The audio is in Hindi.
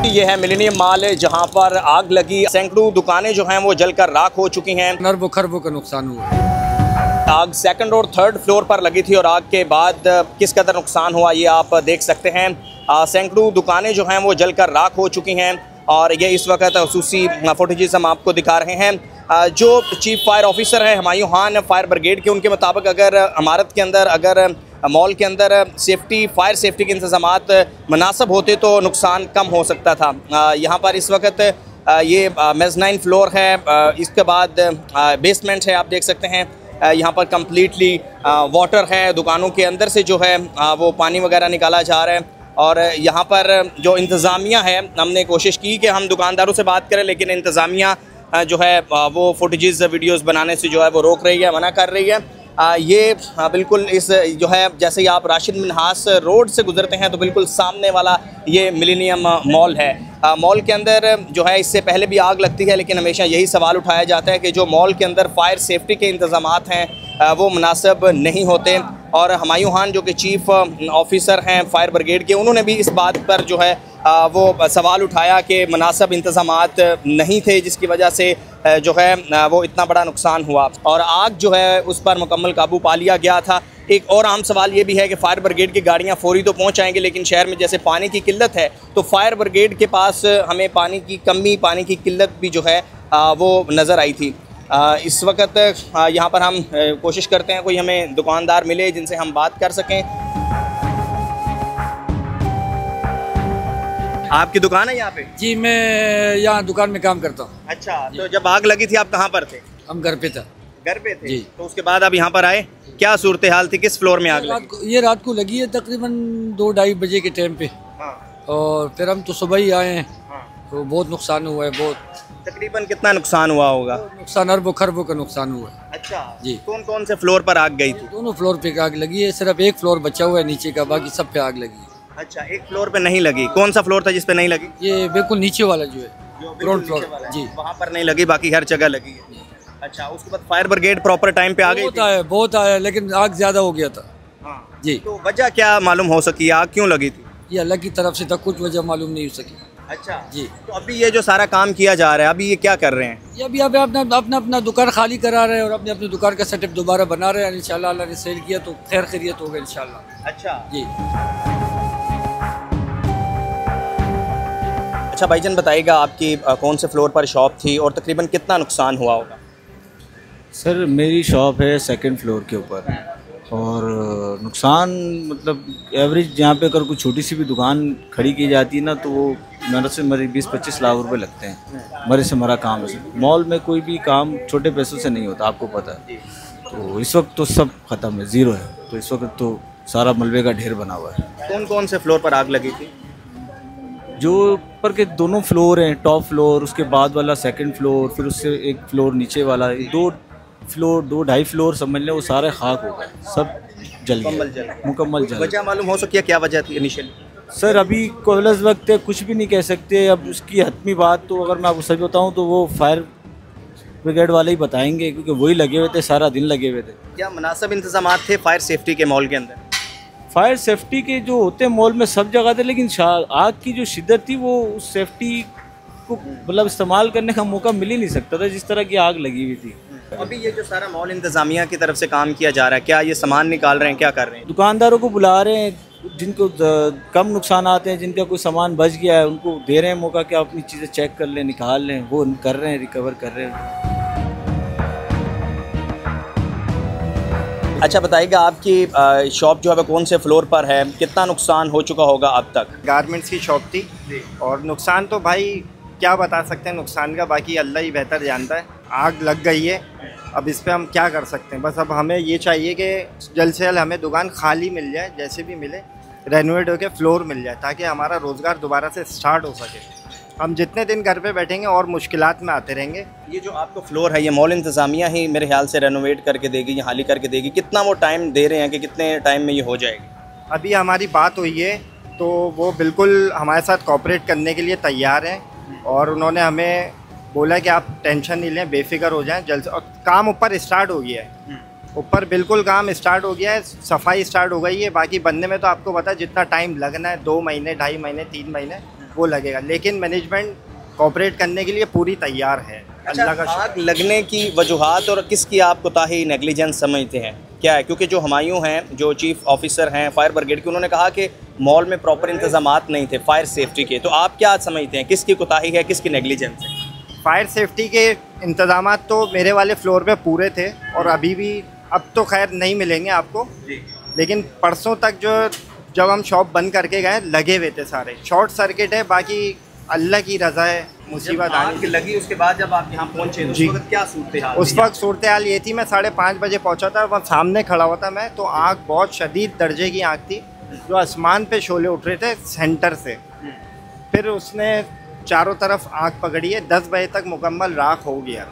जी ये है मिलेनियम मॉल जहां पर आग लगी, सैकड़ों दुकानें जो हैं वो जलकर राख हो चुकी हैं। अरबों खरबों का नुकसान हुआ। आग सेकंड और थर्ड फ्लोर पर लगी थी और आग के बाद किस कदर नुकसान हुआ ये आप देख सकते हैं। सैकड़ों दुकानें जो हैं वो जलकर राख हो चुकी हैं और ये इस वक्त खसूसी फुटेजेस हम आपको दिखा रहे हैं। जो चीफ फायर ऑफिसर हैं हुमायूं खान फायर ब्रिगेड के, उनके मुताबिक अगर इमारत के अंदर, अगर मॉल के अंदर फायर सेफ्टी के इंतज़ामात मुनासिब होते तो नुकसान कम हो सकता था। यहाँ पर इस वक्त ये मेज़नाइन फ्लोर है, इसके बाद बेसमेंट है, आप देख सकते हैं। यहाँ पर कम्प्लीटली वाटर है, दुकानों के अंदर से जो है वो पानी वगैरह निकाला जा रहा है। और यहाँ पर जो इंतज़ामिया है, हमने कोशिश की कि हम दुकानदारों से बात करें, लेकिन इंतज़ामिया जो है वो फुटेजेस वीडियोस बनाने से जो है वो रोक रही है, मना कर रही है। ये बिल्कुल इस जो है, जैसे ही आप राशिद मिन्हास रोड से गुजरते हैं तो बिल्कुल सामने वाला ये मिलेनियम मॉल है। मॉल के अंदर जो है इससे पहले भी आग लगती है, लेकिन हमेशा यही सवाल उठाया जाता है कि जो मॉल के अंदर फायर सेफ्टी के इंतज़ामात हैं वो मुनासिब नहीं होते। और हुमायूं खान जो कि चीफ ऑफिसर हैं फायर ब्रिगेड के, उन्होंने भी इस बात पर जो है वो सवाल उठाया कि मुनासिब इंतज़ामात नहीं थे, जिसकी वजह से जो है वो इतना बड़ा नुकसान हुआ और आग जो है उस पर मुकम्मल काबू पा लिया गया था। एक और अहम सवाल ये भी है कि फायर ब्रिगेड की गाड़ियाँ फौरी तो पहुँच आएंगी, लेकिन शहर में जैसे पानी की किल्लत है तो फायर ब्रिगेड के पास हमें पानी की कमी, पानी की किल्लत भी जो है वो नज़र आई थी। इस वक्त यहाँ पर हम कोशिश करते हैं कोई हमें दुकानदार मिले जिनसे हम बात कर सकें। आपकी दुकान है यहाँ पे? जी मैं यहाँ दुकान में काम करता हूँ। अच्छा, तो जब आग लगी थी आप कहाँ पर थे? हम घर पे था। घर पे थे जी। तो उसके बाद आप यहाँ पर आए, क्या सूरत हाल थी, किस फ्लोर में आग लगी? ये रात को लगी है तकरीबन 2-2:30 बजे के टाइम पे। हाँ। और फिर हम तो सुबह ही आए हैं। हाँ। तो बहुत नुकसान हुआ है, बहुत। तकरीबन कितना नुकसान हुआ होगा? नुकसान अरबों खरबों का नुकसान हुआ है। अच्छा जी। कौन कौन से फ्लोर पर आग गई थी? दोनों फ्लोर पे आग लगी है, सिर्फ एक फ्लोर बचा हुआ है नीचे का, बाकी सब पे आग लगी है। अच्छा, एक फ्लोर पे नहीं लगी, कौन सा फ्लोर था जिस पे नहीं लगी? ये बिल्कुल नीचे वाला जो है, ग्राउंड फ्लोर। जी, वहाँ पर नहीं लगी, बाकी हर जगह लगी है। अच्छा, उसके बाद फायर ब्रिगेड प्रॉपर टाइम पे आ गई थी? बहुत आया, लेकिन आग ज्यादा हो गया था। हाँ। जी। तो वजह क्या मालूम हो सकी, आग क्यों लगी थी? ये अल्लाह की तरफ से था, कुछ वजह मालूम नहीं हो सकी। अच्छा जी। तो अभी ये जो सारा काम किया जा रहा है, अभी ये क्या कर रहे हैं? ये अभी अपना दुकान खाली करा रहे हैं और अपनी दुकान का सेटअप दोबारा बना रहे हैं। इंशाल्लाह अल्लाह ने सेल किया तो खैर खैरियत होगा इंशाल्लाह। अच्छा जी। अच्छा भाईजान, बताइएगा आपकी कौन से फ्लोर पर शॉप थी और तकरीबन कितना नुकसान हुआ होगा? सर मेरी शॉप है सेकंड फ्लोर के ऊपर और नुकसान मतलब एवरेज यहाँ पे अगर कोई छोटी सी भी दुकान खड़ी की जाती है ना तो वो मेरे से 20-25 लाख रुपए लगते हैं, मरे से मरा काम है। मॉल में कोई भी काम छोटे पैसों से नहीं होता, आपको पता है। तो इस वक्त तो सब ख़त्म है, ज़ीरो है। तो इस वक्त तो सारा मलबे का ढेर बना हुआ है। कौन कौन से फ्लोर पर आग लगी थी? जो ऊपर के दोनों फ्लोर हैं, टॉप फ्लोर, उसके बाद वाला सेकंड फ्लोर, फिर उससे एक फ्लोर नीचे वाला, 2-2.5 फ्लोर समझ लें, वो सारे खाक हो गए, सब जल गए, मुकम्मल जल। वजह मालूम हो सकी क्या वजह थी इनिशियली? सर अभी कोलस वक्त है, कुछ भी नहीं कह सकते। अब उसकी हतमी बात तो अगर मैं आपको सच बताऊं तो वो फायर ब्रिगेड वाले ही बताएंगे, क्योंकि वही लगे हुए थे, सारा दिन लगे हुए थे। क्या मुनासिब इंतजामात थे फायर सेफ्टी के मॉल के अंदर? फायर सेफ्टी के जो होते हैं मॉल में सब जगह थे, लेकिन आग की जो शिद्दत थी वो उस सेफ्टी को मतलब इस्तेमाल करने का मौका मिल ही नहीं सकता था जिस तरह की आग लगी हुई थी। अभी ये जो सारा मॉल इंतजामिया की तरफ से काम किया जा रहा है, क्या ये सामान निकाल रहे हैं, क्या कर रहे हैं? दुकानदारों को बुला रहे हैं, जिनको कम नुकसान आते हैं, जिनका कोई सामान बच गया है, उनको दे रहे हैं मौका कि आप अपनी चीज़ें चेक कर लें, निकाल लें। वो कर रहे हैं, रिकवर कर रहे हैं। अच्छा बताइएगा, आपकी शॉप जो है कौन से फ्लोर पर है, कितना नुकसान हो चुका होगा अब तक? गारमेंट्स की शॉप थी और नुकसान तो भाई क्या बता सकते हैं नुकसान का, बाकी अल्लाह ही बेहतर जानता है। आग लग गई है, अब इस पे हम क्या कर सकते हैं। बस अब हमें ये चाहिए कि जल्द से जल्द हमें दुकान खाली मिल जाए, जैसे भी मिले रेनोवेट होकर फ्लोर मिल जाए, ताकि हमारा रोज़गार दोबारा से स्टार्ट हो सके। हम जितने दिन घर पे बैठेंगे और मुश्किलात में आते रहेंगे। ये जो आपको फ्लोर है, ये मॉल इंतज़ामिया ही मेरे ख्याल से रेनोवेट करके देगी या हाली करके देगी, कितना वो टाइम दे रहे हैं कि कितने टाइम में ये हो जाएगी? अभी हमारी बात हुई है तो वो बिल्कुल हमारे साथ कोऑपरेट करने के लिए तैयार हैं और उन्होंने हमें बोला कि आप टेंशन नहीं लें, बेफिक्र हो जाएं जल्द से। और काम ऊपर स्टार्ट हो गया है, ऊपर बिल्कुल काम स्टार्ट हो गया है, सफाई स्टार्ट हो गई है। बाकी बनने में तो आपको पता है जितना टाइम लगना है, 2 महीने, 2.5 महीने, 3 महीने, वो लगेगा, लेकिन मैनेजमेंट कोऑपरेट करने के लिए पूरी तैयार है। अल्लाह का आग लगने की वजूहात और किसकी आप कोताही नेग्लिजेंस समझते हैं क्या है? क्योंकि जो हुमायूं हैं, जो चीफ ऑफिसर हैं फायर ब्रिगेड के, उन्होंने कहा कि मॉल में प्रॉपर इंतजामात नहीं थे फायर सेफ्टी के, तो आप क्या समझते हैं किसकी कोताही है, किसकी नेग्लिजेंस है? फायर सेफ्टी के इंतजाम तो मेरे वाले फ्लोर पे पूरे थे और अभी भी, अब तो खैर नहीं मिलेंगे आपको, लेकिन परसों तक जब हम शॉप बंद करके गए लगे हुए थे सारे। शॉर्ट सर्किट है, बाकी अल्लाह की रज़ा है, मुसीबत आग लगी उसके बाद जब आप यहाँ पहुँचे तो उस वक्त क्या सूरत हाल? उस वक्त सूरत हाल ये थी, मैं 5:30 बजे पहुँचा था, वहाँ सामने खड़ा हुआ था मैं, तो आग बहुत शदीद दर्जे की आग थी, जो आसमान पे शोले उठ रहे थे सेंटर से। फिर उसने चारों तरफ आग पकड़ी है, 10 बजे तक मुकम्मल राख हो गया।